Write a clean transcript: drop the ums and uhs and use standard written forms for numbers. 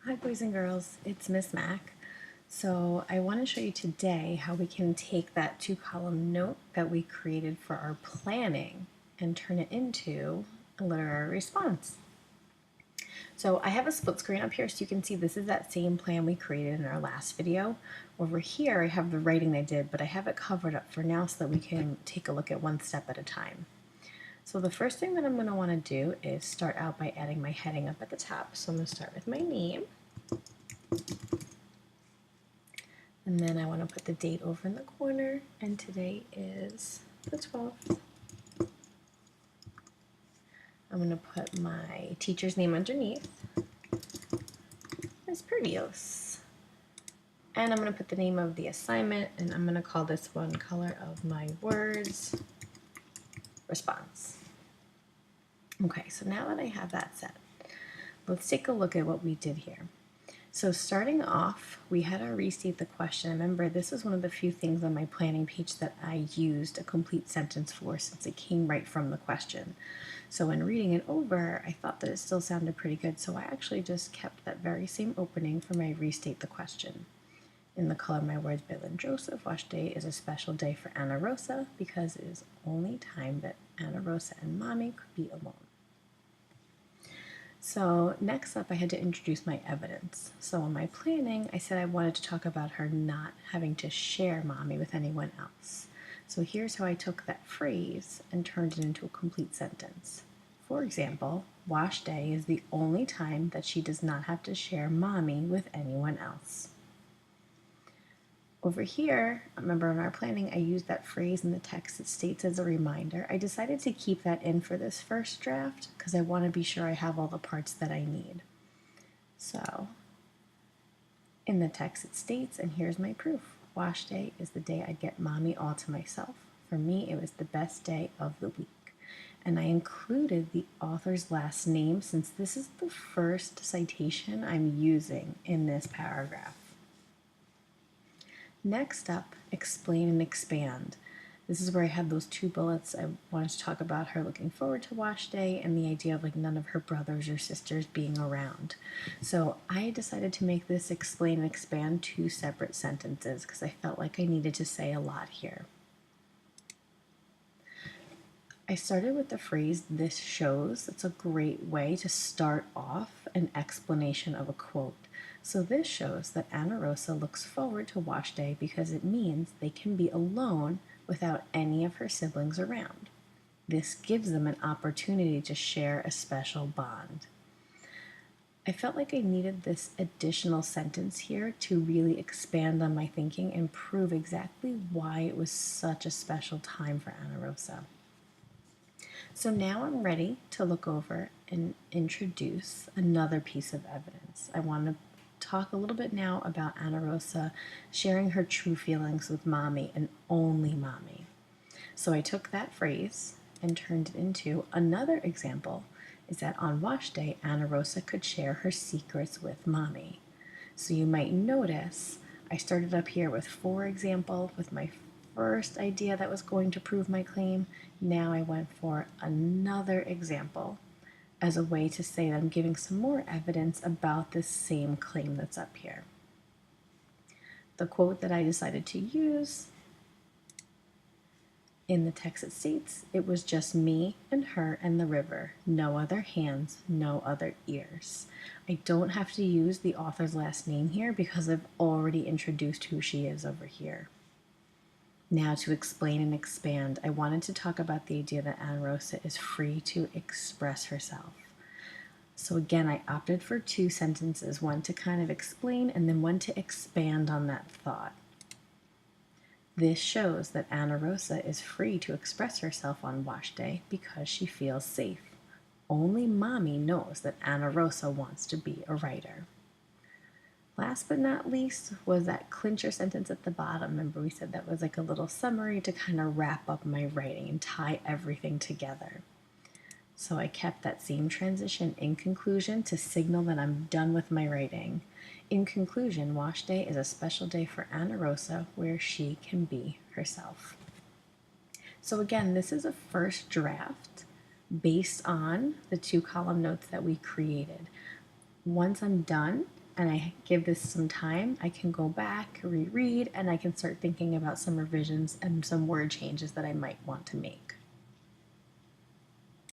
Hi boys and girls, it's Miss Mac. So I want to show you today how we can take that 2-column note that we created for our planning and turn it into a literary response. So I have a split screen up here so you can see this is that same plan we created in our last video. Over here I have the writing I did, but I have it covered up for now so that we can take a look at one step at a time. So the first thing that I'm going to want to do is start out by adding my heading up at the top. So I'm going to start with my name. And then I want to put the date over in the corner, and today is the 12th. I'm going to put my teacher's name underneath, Miss Perdios. And I'm going to put the name of the assignment, and I'm going to call this one Color of My Words Response. Okay, so now that I have that set, let's take a look at what we did here. So starting off, we had to restate the question. Remember, this is one of the few things on my planning page that I used a complete sentence for since it came right from the question. So when reading it over, I thought that it still sounded pretty good, so I actually just kept that very same opening for my restate the question. In the Color My Words by Lynn Joseph, Wash Day is a special day for Ana Rosa because it is the only time that Ana Rosa and Mommy could be alone. So next up, I had to introduce my evidence. So in my planning, I said I wanted to talk about her not having to share Mommy with anyone else. So here's how I took that phrase and turned it into a complete sentence. For example, Wash Day is the only time that she does not have to share Mommy with anyone else. Over here, remember in our planning, I used that phrase in the text that states as a reminder. I decided to keep that in for this first draft because I want to be sure I have all the parts that I need. So, in the text it states, and here's my proof. Wash Day is the day I get Mommy all to myself. For me, it was the best day of the week. And I included the author's last name since this is the first citation I'm using in this paragraph. Next up, explain and expand. This is where I had those two bullets. I wanted to talk about her looking forward to Wash Day and the idea of like none of her brothers or sisters being around. So I decided to make this explain and expand 2 separate sentences because I felt like I needed to say a lot here. I started with the phrase, this shows. It's a great way to start off an explanation of a quote. So this shows that Ana Rosa looks forward to Wash Day because it means they can be alone without any of her siblings around. This gives them an opportunity to share a special bond. I felt like I needed this additional sentence here to really expand on my thinking and prove exactly why it was such a special time for Ana Rosa. So now I'm ready to look over and introduce another piece of evidence. I want to talk a little bit now about Ana Rosa sharing her true feelings with Mommy and only Mommy. So I took that phrase and turned it into another example is that on Wash Day, Ana Rosa could share her secrets with Mommy. So you might notice I started up here with for example with my first idea that was going to prove my claim. Now I went for another example as a way to say that I'm giving some more evidence about this same claim that's up here. The quote that I decided to use in the text it states, it was just me and her and the river, no other hands, no other ears. I don't have to use the author's last name here because I've already introduced who she is over here. Now to explain and expand, I wanted to talk about the idea that Ana Rosa is free to express herself. So again, I opted for 2 sentences, one to kind of explain and then one to expand on that thought. This shows that Ana Rosa is free to express herself on Wash Day because she feels safe. Only Mommy knows that Ana Rosa wants to be a writer. Last but not least was that clincher sentence at the bottom. Remember we said that was like a little summary to kind of wrap up my writing and tie everything together. So I kept that same transition in conclusion to signal that I'm done with my writing. In conclusion, Wash Day is a special day for Ana Rosa where she can be herself. So again, this is a first draft based on the 2-column notes that we created. Once I'm done, and I give this some time, I can go back, reread, and I can start thinking about some revisions and some word changes that I might want to make.